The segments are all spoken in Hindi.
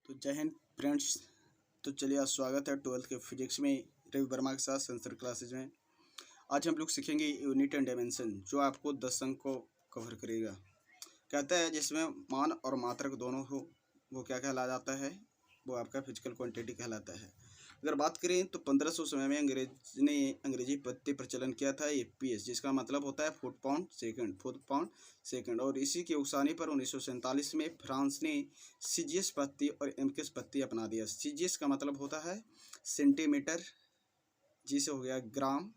तो जय हिंद फ्रेंड्स। तो चलिए आज स्वागत है 12th के फिजिक्स में रवि वर्मा के साथ सेंसर क्लासेज में। आज हम लोग सीखेंगे यूनिट एंड डायमेंशन जो आपको 10 अंक को कवर करेगा। कहता है जिसमें मान और मात्रक दोनों हो वो क्या कहला जाता है, वो आपका फिजिकल क्वांटिटी कहलाता है। अगर बात करें तो 1500 समय में अंग्रेजी पत्ती प्रचलन किया था एपीएस, जिसका मतलब होता है फुट पाउंड सेकंड। और इसी के उकसाने पर 1947 में फ्रांस ने सीजीएस पत्ती और एमकेएस पत्ती अपना दिया। सीजीएस का मतलब होता है सेंटीमीटर, जी से हो गया ग्राम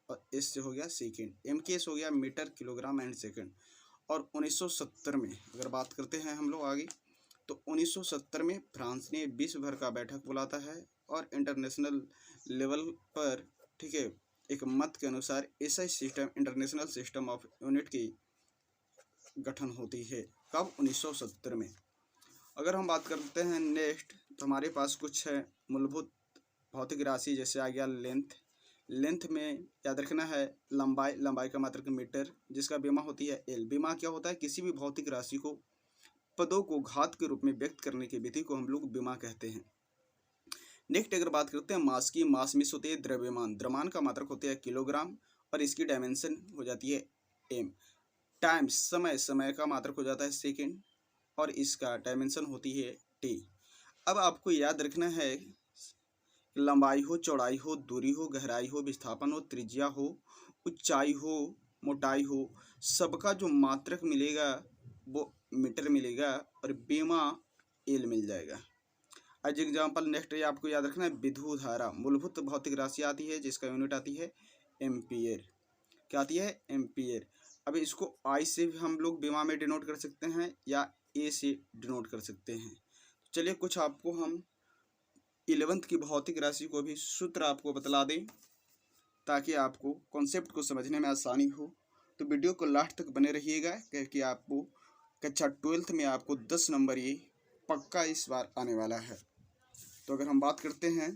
और एस से हो गया सेकंड, एमकेएस हो गया मीटर, किलोग्राम एंड सेकंड। और 1970 में अगर बात करते हैं हम लोग आगे, तो 1970 में फ्रांस ने विश्व भर का बैठक बुलाता है और इंटरनेशनल लेवल पर, ठीक है, एक मत के अनुसार ऐसा system international system of unit की गठन होती है। कब? 1970 में। अगर हम बात करते हैं नेक्स्ट, तो हमारे पास कुछ है मूलभूत भौतिक राशि, जैसे आ गया लेंथ में याद रखना है लंबाई का मात्रक मीटर, जिसका बीमा होती है एल। बीमा क्या होता है? किसी भी भौतिक राशि को पदों को घात के रूप में व्यक्त करने की विधि को हम लोग बीमा कहते हैं। नेक्स्ट अगर बात करते हैं मास की, मास मीन्स होती है द्रव्यमान का मात्रक होता है किलोग्राम और इसकी डायमेंशन हो जाती है एम। टाइम समय का मात्रक हो जाता है सेकेंड और इसका डायमेंशन होती है टी। अब आपको याद रखना है लंबाई हो, चौड़ाई हो, दूरी हो, गहराई हो, विस्थापन हो, त्रिज्या हो, ऊंचाई हो, मोटाई हो, सबका जो मात्रक मिलेगा वो मीटर मिलेगा और बीमा एल मिल जाएगा। आज एग्जाम्पल नेक्स्ट ये आपको याद रखना है विद्युत धारा, मूलभूत भौतिक राशि आती है जिसका यूनिट आती है एम्पियर। क्या आती है? एम्पियर। अब इसको आई से भी हम लोग बीमा में डिनोट कर सकते हैं या ए से डिनोट कर सकते हैं। चलिए कुछ आपको हम 11th की भौतिक राशि को भी सूत्र आपको बतला दें ताकि आपको कॉन्सेप्ट को समझने में आसानी हो। तो वीडियो को लास्ट तक बने रहिएगा क्योंकि आपको कक्षा 12th में आपको 10 नंबर ये पक्का इस बार आने वाला है। तो अगर हम बात करते हैं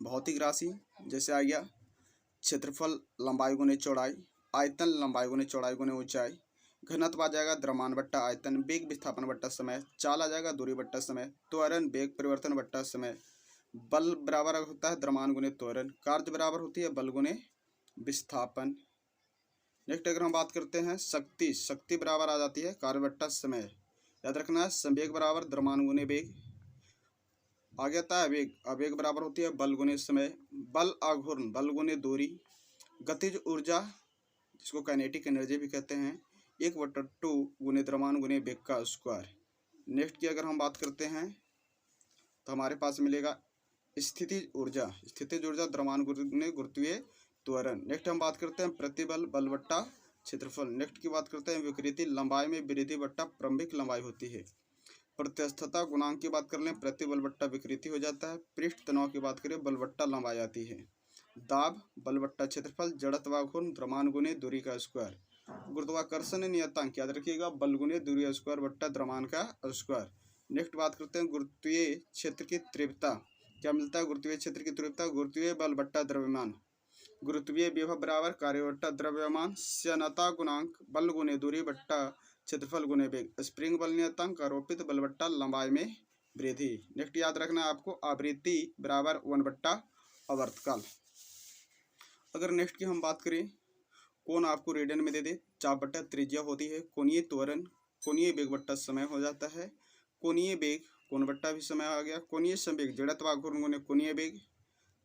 भौतिक राशि, जैसे आ गया क्षेत्रफल लंबाई गुने चौड़ाई, आयतन लंबाई गुने चौड़ाई गुने ऊंचाई, घनत्व आ जाएगा द्रव्यमान बट्टा आयतन, वेग विस्थापन बट्टा समय, चाल आ जाएगा दूरी बट्टा समय, त्वरण वेग परिवर्तन बट्टा समय, बल बराबर होता है द्रव्यमान गुने त्वरण, कार्य बराबर होती है बल गुने विस्थापन। नेक्स्ट अगर हम बात करते हैं शक्ति बराबर आ जाती है कार्य बट्टा समय। याद रखना है संवेग बराबर द्रव्यमान गुने वेग। आगे आता है आवेग बराबर होती है बल गुने समय, बल आघूर्ण बल गुने दूरी, गतिज ऊर्जा जिसको काइनेटिक एनर्जी भी कहते हैं 1/2 गुने द्रव्यमान गुने वेग का स्क्वायर। नेक्स्ट की अगर हम बात करते हैं तो हमारे पास मिलेगा स्थितिज ऊर्जा द्रव्यमान गुने गुरुत्वीय त्वरण। नेक्स्ट हम बात करते हैं प्रतिबल बल बट्टा क्षेत्रफल। नेक्स्ट की बात करते हैं विकृति, लंबाई में वृद्धि बट्टा प्रारंभिक लंबाई होती है। प्रत्यस्थता गुणांक की बात कर लें प्रतिबल बट्टा विकृति हो जाता है। पृष्ठ तनाव की बात करें बल बट्टा लंबाई आती है। दाब बल बट्टा क्षेत्रफल, जड़त्व घूर्ण द्रव्यमान गुने दूरी का स्क्वायर। गुरुत्वाकर्षण नियतांक याद रखिएगा बल गुने दूरी स्क्वायर बट्टा द्रव्यमान का स्क्वायर। नेक्स्ट बात करते हैं गुरुत्वीय क्षेत्र की तीव्रता। क्या मिलता है गुरुत्वीय क्षेत्र की तीव्रता? गुरुत्वीय बल बट्टा द्रव्यमान, गुरुत्वीय विभव बराबर कार्य बट्टा द्रव्यमान, श्यानता गुणांक बल गुने दूरी बट्टा क्षेत्रफल गुने वेग, स्प्रिंग बल नियतांक आरोपित बल बट्टा लंबाई में वृद्धि। नेक्स्ट याद रखना है आपको आवृत्ति बराबर 1 बट्टा आवर्तकाल। अगर नेक्स्ट की हम बात करें कोण आपको रेडियन में दे दे, चाप बट्टा त्रिज्या होती है, कोणीय त्वरण कोणीय वेग बट्टा समय हो जाता है, कोणीय वेग कोण बट्टा भी समय आ गया, कोणीय संवेग जड़त्व घूर्ण गुने कोणीय वेग,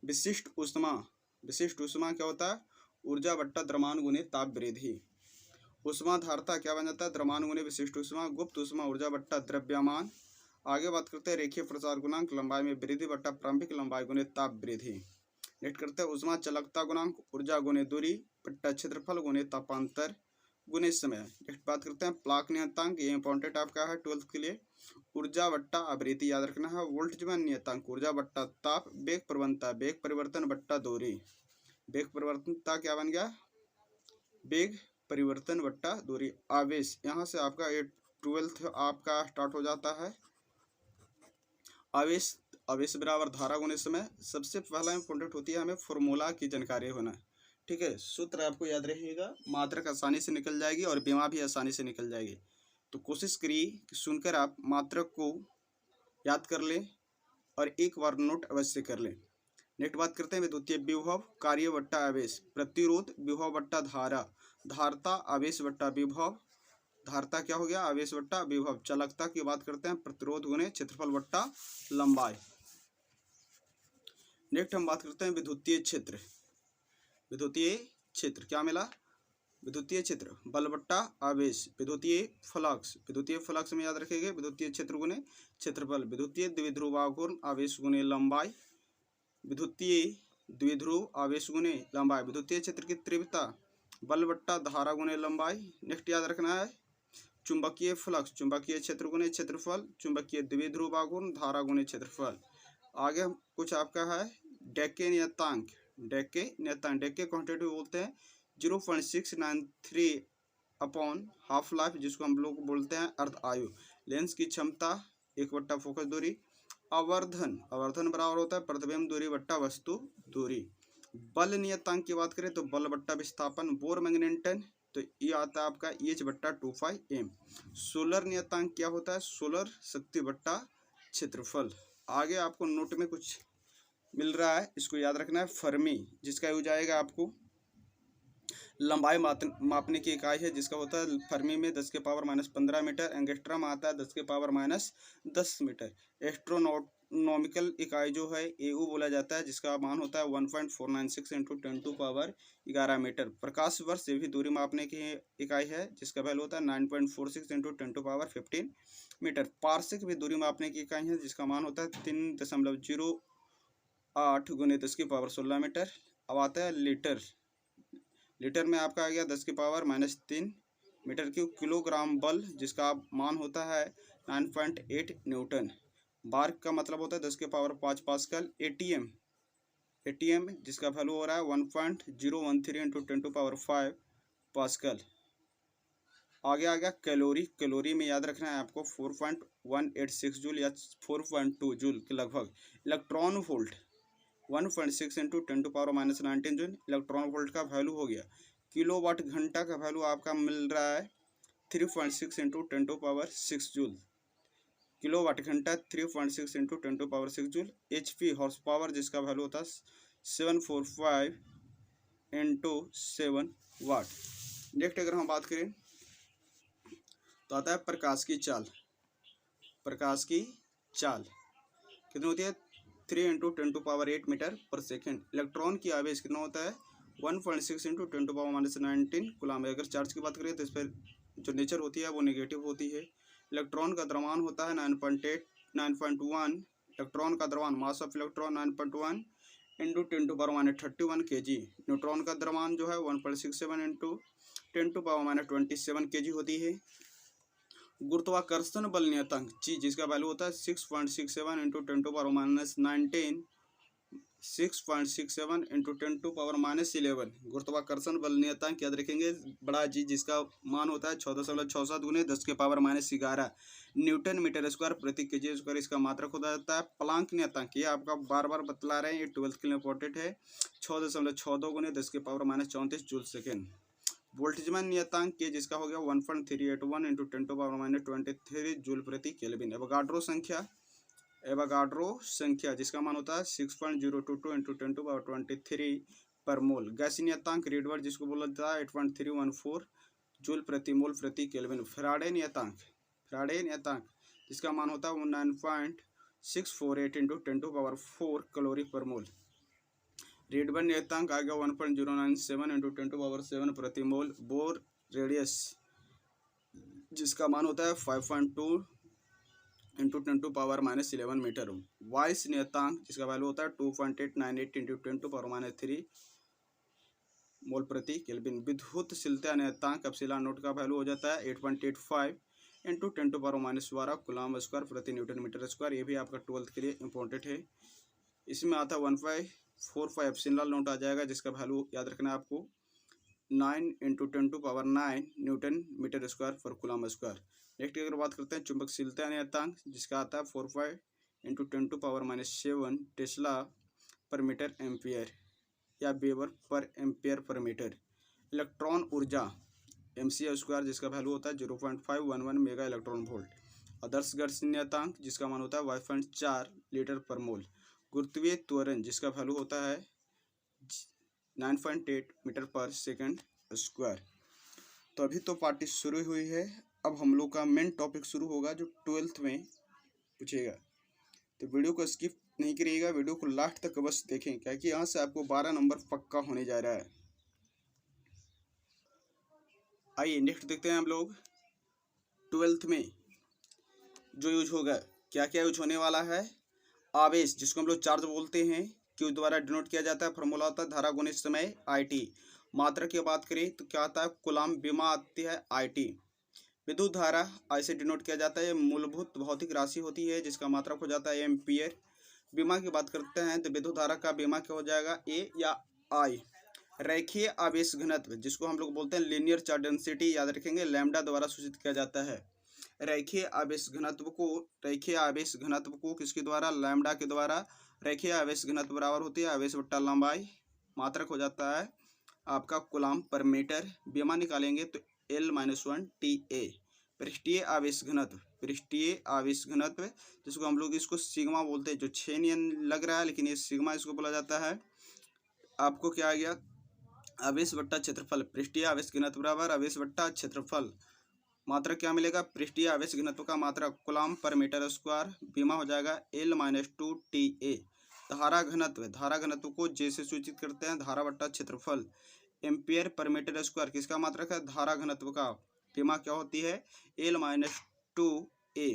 विशिष्ट ऊष्मा क्या होता है? ऊर्जा बट्टा द्रव्यमान गुने ताप वृद्धि। ऊष्मा धारता क्या बन जाता है? द्रव्यमान गुने विशिष्ट ऊष्मा, गुप्त ऊष्मा ऊर्जा बट्टा द्रव्यमान। आगे बात करते हैं रेखीय प्रसार गुणांक, लंबाई में वृद्धि बट्टा प्रारंभिक लंबाई गुने ताप वृद्धि। नेक्स्ट करते हैं ऊष्मा चालकता गुणांक, ऊर्जा गुने दूरी बट्टा क्षेत्रफल गुने तापांतर गुने समय। नेक्स्ट बात करते हैं प्लाक नियतांक, ये इंपॉर्टेंट आपका है 12th के लिए, ऊर्जा बट्टा आवृत्ति याद रखना है, वोल्टजमैन नियतांक ऊर्जा बट्टा ताप, वेग प्रवणता वेग परिवर्तन बट्टा दूरी, वेग परिवर्तनता क्या बन गया? वेग परिवर्तन बट्टा दूरी। आवेश, यहाँ से आपका 12th आपका स्टार्ट हो जाता है। आवेश बराबर धारा गुने समय। सबसे पहला इंपॉर्टेंट होती है हमें फॉर्मूला की जानकारी होना, ठीक है। सूत्र आपको याद रहेगा, मात्रक आसानी से निकल जाएगी और बीमा भी आसानी से निकल जाएगी। तो कोशिश करिए कि सुनकर आप मात्रक को याद कर लें और एक बार नोट अवश्य कर लें। नेक्स्ट बात करते हैं विद्युतीय विभव, कार्य बट्टा आवेश, प्रतिरोध विभव बट्टा धारा, धारता आवेश बट्टा विभव, धारता क्या हो गया, आवेश बट्टा विभव। चालकता की बात करते हैं, प्रतिरोध गुणे क्षेत्रफल बट्टा लंबाई। नेक्स्ट हम बात करते हैं विद्युतीय क्षेत्र। विद्युतीय क्षेत्र क्या मिला, विद्युतीय क्षेत्र बल बट्टा आवेश, विद्युतीय फ्लक्स, विद्युतीय फ्लक्स में याद रखेंगे विद्युतीय क्षेत्र गुणे क्षेत्रफल, विद्युतीय द्विध्रुव आघूर्ण आवेश गुणे लंबाई, विद्युतीय द्विध्रुव आवेश गुणे लंबाई, विद्युतीय क्षेत्र की तीव्रता बल बट्टा धारा गुणे लंबाई। नेक्स्ट याद रखना है चुंबकीय फ्लक्स, चुंबकीय क्षेत्र गुणे क्षेत्रफल, चुंबकीय द्विध्रुव आघूर्ण धारा गुणे क्षेत्रफल। आगे कुछ आपका है डेके नियतांक, डेके नियतांक, डेके क्वांटिटी बोलते हैं 0.693 अपॉन हाफ लाइफ, जिसको हम लोग बोलते हैं अर्ध आयु। लेंस की क्षमता 1 फोकस दूरी, आवर्धन, आवर्धन बराबर होता है प्रतिबिंब दूरी बट्टा वस्तु दूरी। बल नियतांक की बात करें तो बल बट्टा विस्थापन, बोर मैग्नेटन तो ये आता है आपका H बट्टा 25M। सोलर नियतांक क्या होता है, सोलर शक्ति बट्टा क्षेत्रफल। आगे आपको नोट में कुछ मिल रहा है, इसको याद रखना है फर्मी, जिसका यूज आएगा आपको लंबाई मापने की इकाई है, जिसका होता है फर्मी में 10 के पावर -15 मीटर, एंगस्ट्रम आता है 10 के पावर -10 मीटर। एस्ट्रोनॉमिकल इकाई जो है AU बोला जाता है, जिसका मान होता है 1.496 × 10⁻11 मीटर। प्रकाश वर्ष ये भी दूरी मापने की इकाई है, जिसका वैल्यू होता है 9.46 × 10⁻15 मीटर। पार्शिक भी दूरी मापने की इकाई है, जिसका मान होता है 3.08 × 10⁻16 मीटर। अब आता है लीटर, लीटर में आपका आ गया 10 की पावर -3 मीटर क्यूब। किलोग्राम बल, जिसका मान होता है 9.8 न्यूटन। बार का मतलब होता है 10 के पावर 5 पास्कल। एटीएम, एटीएम जिसका वैल्यू हो रहा है 1.013 × 10⁻5 पास्कल। आगे आ गया कैलोरी, कैलोरी में याद रखना है आपको 4.186 जूल या 4.2 जूल के लगभग। Electron volt 1.6 × 10⁻19 joule electron volt का वैल्यू हो गया। किलोवाट घंटा का वैल्यू आपका मिल रहा है 3.6 × 10⁻6 जूल, किलोवाट घंटा 3.6 × 10⁻6 जूल। HP हॉर्स पावर, जिसका वैल्यू होता है 745 × 7 वाट। नेक्स्ट अगर हम बात करें तो आता है प्रकाश की चाल, प्रकाश की चाल कितनी होती है 3 × 10⁸ मीटर पर सेकेंड। इलेक्ट्रॉन की आवेश कितना होता है 1.6 × 10⁻19 कूलम। अगर चार्ज की बात करें तो इस पर जो नेचर होती है वो नेगेटिव होती है। इलेक्ट्रॉन का द्रव्यमान होता है 9.1, इलेक्ट्रॉन का द्रव्यमान mass of electron 9.1 × 10⁻31 kg। Neutron का द्रव्यमान जो है 1.67 × 10⁻27 kg होती है। गुरुत्वाकर्षण बल नियतांक G, जिसका वैल्यू होता है 6.67 × 10⁻19 6.67 × 10⁻11। गुरुत्वाकर्षण बल नियतांक याद रखेंगे बड़ा G, जिसका मान होता है 6.67 गुने 10 के पावर -11 न्यूटन मीटर स्क्वायर प्रति केजी स्क्वायर। इसका मात्रक हो जाता है। प्लांक नियतांक, ये आपका बार बार बतला रहे हैं, ये 12th के लिए इंपॉर्टेंट है, 6.62 गुने 10 के पावर -34 जूल सेकेंड। वोल्टेजमैन नियतांक के, जिसका हो गया 1.381 × 10⁻23 जूल प्रति केल्विन। एवोगाड्रो संख्या, एवोगाड्रो संख्या जिसका मान होता है 6.022 × 10⁻23 पर मोल। गैस नियतांक रीडवर्ड, जिसको बोला जाता है 8.314 जूल प्रति मोल प्रति केल्विन। फैराडे नियतांक, फैराडे नियतांक जिसका मान होता है 9.648 × 10⁻4 कैलोरी पर मोल। रीडवर्ड नियतांक आ गया 1.097 × 10⁻7 प्रति मोल। बोर रेडियस, जिसका मान होता है 5.2 × 10⁻11 मीटर। वॉइस नियतांक, जिसका वैल्यू होता है 2.898 × 10⁻3 मोल प्रति केल्विन। विद्युतशीलता नियतांक, एप्सिलॉन नोट का वैल्यू हो जाता है 8.85 × 10⁻12 कूलम स्क्वायर प्रति न्यूटन मीटर स्क्वायर। ये भी आपका 12th के लिए इंपॉर्टेंट है। इसमें आता है 1.45 एप्सिलॉन नोट आ जाएगा, जिसका वैल्यू याद रखना है आपको 9 × 10�9 न्यूटन मीटर स्क्वायर पर कूलम स्क्वायर। नेक्स्ट अगर बात करते हैं चुंबकशीलता नियतांक, जिसका आता है 45 × 10⁻7 टेस्ला पर मीटर एम्पियर या वेबर पर एम्पियर पर मीटर। इलेक्ट्रॉन ऊर्जा MCA स्क्वायर, जिसका वैल्यू होता है 0.511 मेगा इलेक्ट्रॉन वोल्ट। आदर्श घर्षणीयतांक जिसका मान होता है 5.4 लीटर पर मोल। गुरुत्वीय त्वरण जिसका वैल्यू होता है 9.8 मीटर पर सेकंड स्क्वायर। तो अभी तो पार्टी शुरू हुई है, अब हम लोग का मेन टॉपिक शुरू होगा जो 12th में पूछेगा। तो वीडियो को स्किप नहीं करिएगा, वीडियो को लास्ट तक बस देखें, क्योंकि यहाँ से आपको 12 नंबर पक्का होने जा रहा है। आइए नेक्स्ट देखते हैं हम लोग 12th में जो यूज होगा, क्या क्या यूज होने वाला है। आवेश जिसको हम लोग चार्ज बोलते हैं, क्यू द्वारा डिनोट किया जाता है, फॉर्मूला होता है धारा गुणित समय IT। मात्रा की बात करें तो क्या आता है, कूलम्ब बीमा आती है IT। विद्युत धारा ऐसे डिनोट किया जाता है, ये मूलभूत भौतिक राशि होती है जिसका मात्रक हो जाता है एम्पियर। बीमा की बात करते हैं तो विद्युत धारा का बीमा क्या हो जाएगा, A या I। रेखीय आवेश घनत्व जिसको हम लोग बोलते हैं लीनियर चार्ज डेंसिटी, याद रखेंगे लैम्डा द्वारा सूचित किया जाता है। रेखीय आवेश घनत्व को किसके द्वारा, लैम्डा के द्वारा। रेखीय आवेश घनत्व बराबर होती है आवेश बट्टा लंबाई, मात्रक हो जाता है आपका कूलम्ब पर मीटर। बीमा निकालेंगे तो L-1 TA। पृष्ठीय आवेश घनत्व जिसको हम लोग इसको सिग्मा बोलते हैं, जो 6 नियन लग रहा है लेकिन ये सिग्मा इसको बोला जाता है। आपको क्या आ गया, आवेश बट्टा क्षेत्रफल, पृष्ठीय आवेश घनत्व बराबर आवेश बट्टा क्षेत्रफल। मात्रक क्या मिलेगा, पृष्ठीय आवेश घनत्व का मात्रक कूलम्ब पर मीटर स्क्वायर। बीमा हो जाएगा L-2 TA। धारा घनत्व को जैसे सूचित करते हैं धारा बट्टा क्षेत्रफल। एम्पियर पर मीटर स्क्वायर किसका मात्रक है, धारा घनत्व का। बीमा क्या होती है, L-2 A।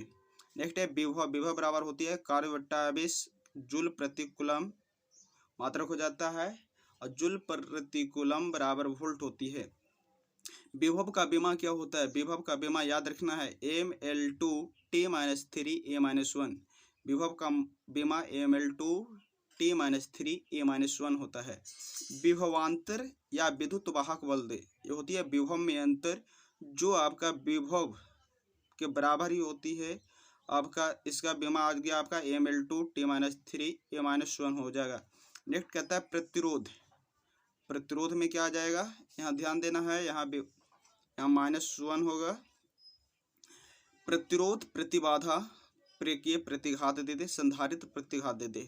नेक्स्ट है विभव बराबर होती है कार्य बट्टा आवेश, जूल प्रति कूलम्ब, मात्रक हो जाता है, और जूल प्रति कूलम्ब बराबर वोल्ट होती है। विभव का बीमा क्या होता है, विभव का बीमा याद रखना है ML2 T-3 A-1। विभव का बीमा ML2 T-3 A-1 होता है। विभवांतर या विद्युत वाहक बल दे, ये होती है विभव में अंतर, जो आपका विभव के बराबर ही होती है आपका। इसका बीमा आ गया आपका ML2 T-3 A-1 हो जाएगा। नेक्स्ट कहता है प्रतिरोध में क्या आ जाएगा, यहाँ ध्यान देना है, यहाँ -1 होगा। प्रतिरोध प्रतिबाधा प्रेरकीय प्रतिघात दे दे, संधारित्र प्रतिघात दे दे।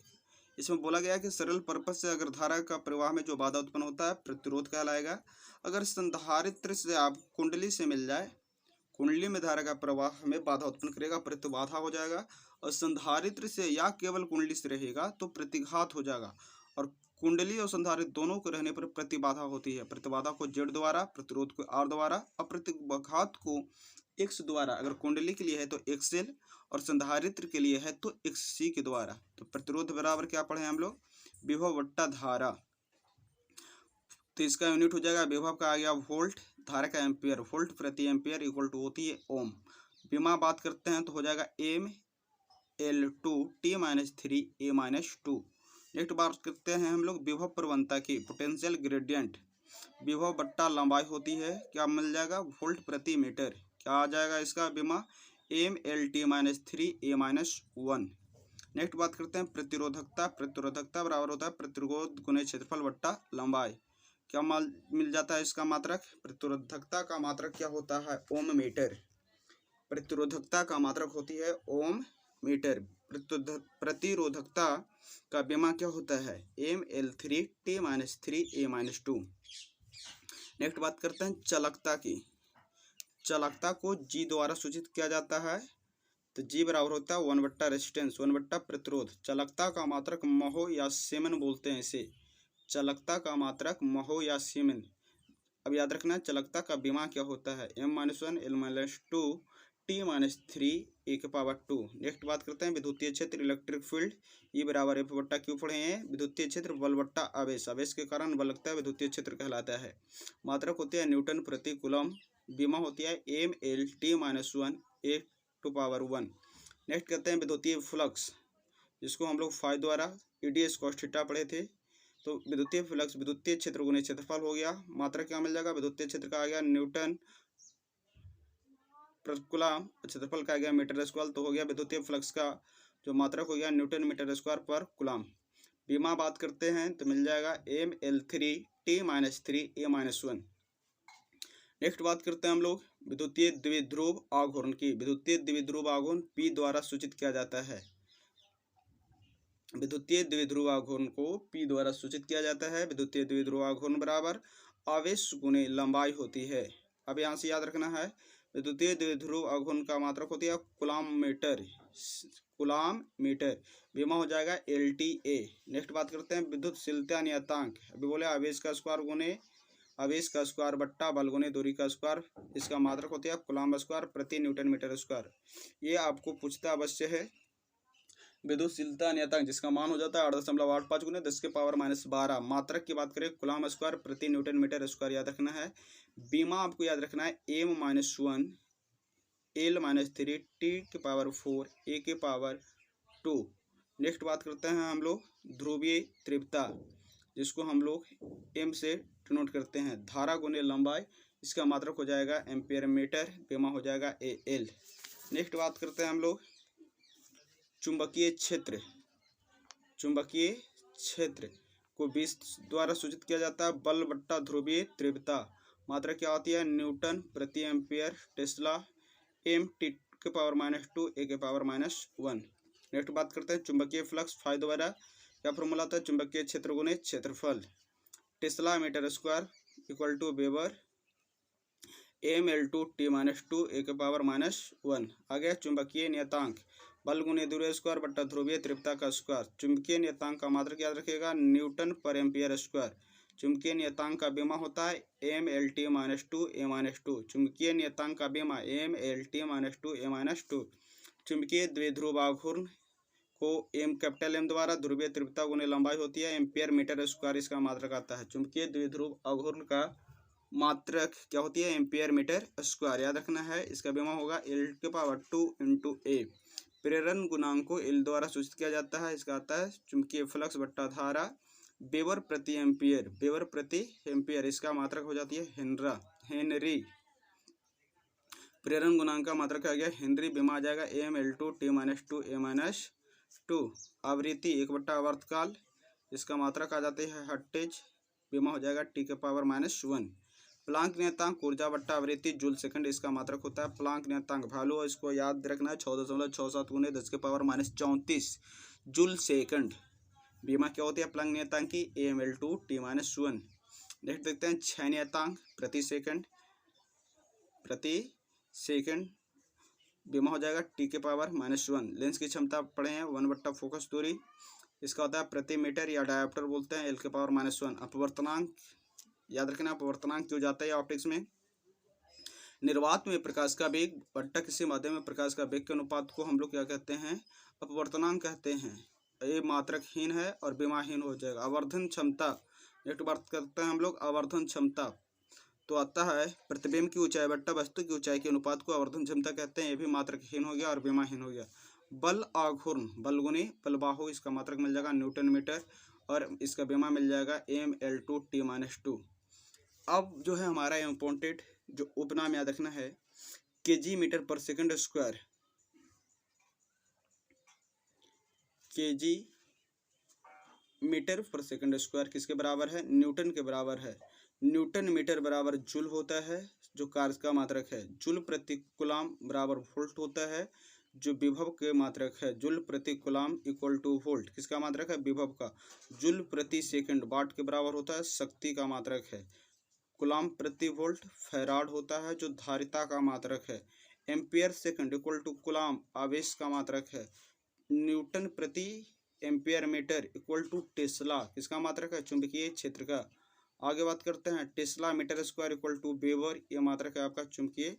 इसमें बोला गया है कि सरल पर्पस से अगर धारा का प्रवाह में जो बाधा उत्पन्न होता है प्रतिरोध कहलाएगा। अगर संधारित्र से आप कुंडली से मिल जाए, कुंडली में धारा का प्रवाह में बाधा उत्पन्न करेगा, प्रतिबाधा हो जाएगा। और संधारित्र से या केवल कुंडली से रहेगा तो प्रतिघात हो जाएगा। और कुंडली और संधारित्र दोनों को रहने पर प्रतिबाधा होती है। प्रतिबाधा को Z द्वारा, प्रतिरोध को R द्वारा, और प्रतिघात को X द्वारा। अगर कुंडली के लिए है तो XL और संधारित्र के लिए है तो XC के द्वारा। तो प्रतिरोध बराबर क्या पढ़े हम लोग, विभव बट्टा धारा। तो इसका यूनिट हो जाएगा, विभव का आ गया वोल्ट, धारा का एम्पियर, वोल्ट प्रति एम्पियर इक्वल टू होती है ओम। बीमा बात करते हैं तो हो जाएगा ML2 T-3 A-2। नेक्स्ट बात करते हैं हम लोग विभव प्रवणता की, पोटेंशियल ग्रेडियंट। विभव बट्टा लंबाई होती है, क्या मिल जाएगा, वोल्ट प्रति मीटर। क्या आ जाएगा इसका बीमा, ML-T-3 A-1। नेक्स्ट बात करते हैं प्रतिरोधकता बराबर होता है प्रतिरोध गुणे क्षेत्रफल बट्टा लंबाई। क्या मिल जाता है इसका मात्रक, प्रतिरोधकता का मात्रक क्या होता है, ओम मीटर। प्रतिरोधकता का मात्रक होती है ओम मीटर। प्रतिरोधकता का बीमा क्या होता है, ML3 T-3 A-2। नेक्स्ट बात करते हैं चालकता की। चालकता को G द्वारा सूचित किया जाता है, तो G बराबर होता है 1 बट्टा रेजिस्टेंस, 1 बट्टा प्रतिरोध। चालकता का मात्रक महो या सीमेन बोलते हैं इसे, चालकता का मात्रक महो या सीमेन। अब याद रखना चालकता का बीमा क्या होता है, M-1 L-2 T-3 A⁴ next बात करते हैं विद्युतीय क्षेत्र, इलेक्ट्रिक फील्ड, E बराबर F बट्टा Q पढ़े हैं। विद्युतीय क्षेत्र बल बट्टा आवेश, आवेश के कारण बल लगता है, विद्युतीय क्षेत्र कहलाता है। मात्रक होती है न्यूटन प्रति कूलम्ब। बीमा होती है ML-T-1 A⁴ नेक्स्ट कहते हैं विद्युतीय फ्लक्स, जिसको हम लोग फाई द्वारा EDS cos थीटा पढ़े थे। तो विद्युतीय फ्लक्स विद्युतीय क्षेत्र गुणे क्षेत्रफल हो गया। मात्रक क्या मिल जाएगा, विद्युतीय क्षेत्र का आ गया न्यूटन प्रति कूलम्ब, क्षेत्रफल का आ गया मीटर स्क्वायर। तो हो गया विद्युतीय फ्लक्स का जो मात्रक हो गया न्यूटन मीटर स्क्वायर पर कूलम्ब। बीमा बात करते हैं तो मिल जाएगा ML3 T-3 A-1। नेक्स्ट बात करते हैं हम लोग विद्युतीय द्विध्रुव आघूर्ण की। विद्युतीय द्विध्रुव आघूर्ण P द्वारा सूचित किया जाता है। विद्युतीय द्विध्रुव आघूर्ण को P द्वारा सूचित किया जाता है। विद्युतीय द्विध्रुव आघूर्ण बराबर आवेश गुणे लंबाई होती है। अब यहाँ से याद रखना है, विद्युतीय द्विध्रुव आघूर्ण का मात्रक होती है कूलम मीटर। कूलम मीटर बीमा हो जाएगा LTA। नेक्स्ट बात करते हैं विद्युतशीलता नियतांक। अभी बोले आवेश का स्क्वायर गुणे आवेश का स्क्वायर बट्टा बल गुणे दूरी का स्क्वायर, इसका मात्रक होती है कूलम स्क्वायर प्रति न्यूटन मीटर स्क्वायर। ये आपको पूछता अवश्य है। विद्युतशीलता नियतांक जिसका मान हो जाता है 8.85 गुने 10⁻12। मात्रक की बात करें कूलम स्क्वायर प्रति न्यूटन मीटर स्क्वायर याद रखना है। बीमा आपको याद रखना है m-1 L-3 T⁴ A⁴ 2। Next बात करते हैं हम लोग ध्रुवीय तीव्रता, जिसको हम लोग m से डिनोट करते हैं। धारा गुने लंबाई, इसका मात्रक हो जाएगा एम्पियर मीटर, बीमा हो जाएगा AL। नेक्स्ट बात करते हैं हम लोग चुंबकीय क्षेत्र। चुंबकीय क्षेत्र को 20 द्वारा सूचित किया जाता है बल बट्टा ध्रुवीय तीव्रता। मात्रा क्या होती है न्यूटन प्रति ampere Tesla m⁻²⁻2 A⁻1। Next बात करते हैं चुंबकीय फ्लक्स फाई द्वारा क्या फॉर्मूला होता है चुंबकीय क्षेत्र गुने क्षेत्रफल। Tesla metre square equal to weber mL2T-2 A⁻1। आ गया चुंबकीय नियतांक बल गुने दूरी स्क्वायर बट्टा ध्रुवीय तीव्रता का स्क्वायर। चुंबकीय नियतांक का मात्रक याद रखिएगा न्यूटन पर एम्पियर स्क्वायर। चुंबकीय नियतांक का बीमा होता है mL2 A-2। चुंबकीय नियतांक का बीमा mL2 A-2। चुंबकीय द्विध्रुव आघूर्ण को M द्वारा ध्रुवीय तीव्रता गुने लंबाई होती है एम्पियर मीटर स्क्वायर, इसका मात्रक आता है। चुंबकीय द्विध्रुव आघूर्ण का मात्रक क्या होती है एम्पियर मीटर स्क्वायर याद रखना है। इसका बीमा होगा L⁴ × A। प्रेरण गुणांक को L द्वारा सूचित किया जाता है। इसका आता है चुंबकीय फ्लक्स बट्टा धारा वेबर प्रति एम्पियर। वेबर प्रति एम्पियर इसका मात्रक हो जाती है हेनरी। प्रेरण गुणांक का मात्रक आ गया हेनरी, बीमा आ जाएगा mL2T-2 A-2। आवृत्ति 1/आवर्तकाल, इसका मात्रक आ जाती है हर्ट्ज, बीमा हो जाएगा T⁻⁻1। प्लांक नियतांक ऊर्जा बट्टा आवृत्ति जूल सेकंड, इसका मात्रक होता है प्लांक नियतांक वैल्यू, इसको याद रखना है 6.67 गुने 10⁻34 जूल सेकंड। बीमा क्या होती है प्लांक नियतांक की mL2T-1। नेक्स्ट देखते हैं क्षय नियतांक प्रति सेकंड, बीमा हो जाएगा T⁻⁻1। लेंस की क्षमता पढ़े हैं 1/फोकस दूरी, इसका होता है प्रति मीटर या डायोप्टर बोलते हैं L⁻⁻1। अपवर्तनांक याद रखना, अपवर्तनांक क्यों जाता है ऑप्टिक्स में। निर्वात में प्रकाश का वेग बट्टा किसी माध्यम में प्रकाश का वेग के अनुपात को हम लोग क्या कहते हैं अपवर्तनांक कहते हैं। ये मात्रकहीन है और बीमाहीन हो जाएगा। आवर्धन क्षमता, नेक्स्ट बात करते हैं हम लोग आवर्धन क्षमता, तो आता है प्रतिबिंब की ऊंचाई बट्टा वस्तु की ऊंचाई के अनुपात को आवर्धन क्षमता कहते हैं। ये भी मात्रकहीन हो गया और बीमाहीन हो गया। बल आघूर्ण बल गुने बलबाहु, इसका मात्रक मिल जाएगा न्यूटन मीटर और इसका बीमा मिल जाएगा mL2T-2। अब जो है हमारा इम्पोर्टेंट जो उपनाम याद रखना है kg मीटर पर सेकंड स्क्वायर। kg मीटर पर सेकंड स्क्वायर किसके बराबर है न्यूटन के बराबर है। न्यूटन मीटर बराबर जूल होता है जो कार्य का मात्रक है। जूल प्रति कूलम बराबर वोल्ट होता है जो विभव के मात्रक है। जूल प्रति कूलम इक्वल टू वोल्ट किसका मात्रक है विभव का। जूल प्रति सेकंड वाट के बराबर होता है शक्ति का मात्रक है। कूलम प्रति वोल्ट फैराड होता है जो धारिता का मात्रक है। Ampere second equal to coulomb आवेश का मात्रक है। न्यूटन प्रति ampere metre equal to tesla किसका मात्रक है चुंबकीय क्षेत्र का। आगे बात करते हैं tesla metre square equal to weber, ये मात्रक है आपका चुंबकीय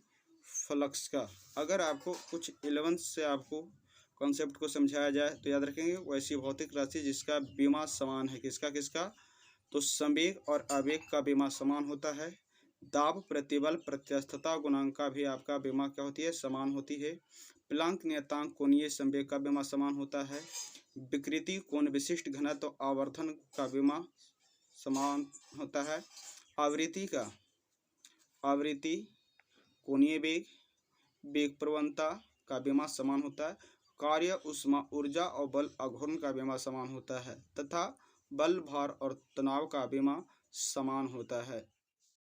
फ्लक्स का। अगर आपको कुछ 11 से आपको कॉन्सेप्ट को समझाया जाए तो याद रखेंगे वैसी भौतिक राशि जिसका बीमा समान है किसका तो संवेग और आवेग का बीमा समान होता है। दाब प्रतिबल प्रत्यस्थता गुणांक का भी आपका बीमा क्या होती है समान होती है। प्लांक नियतांक कोणीय संवेग का बीमा समान होता है। विकृति कोण विशिष्ट घनत्व तो आवर्धन का बीमा समान होता है। आवृत्ति कोणीय वेग प्रवणता का बीमा समान होता है। कार्य उष्मा ऊर्जा और बल आघूर्ण का बीमा समान होता है तथा बल भार और तनाव का बीमा समान होता है।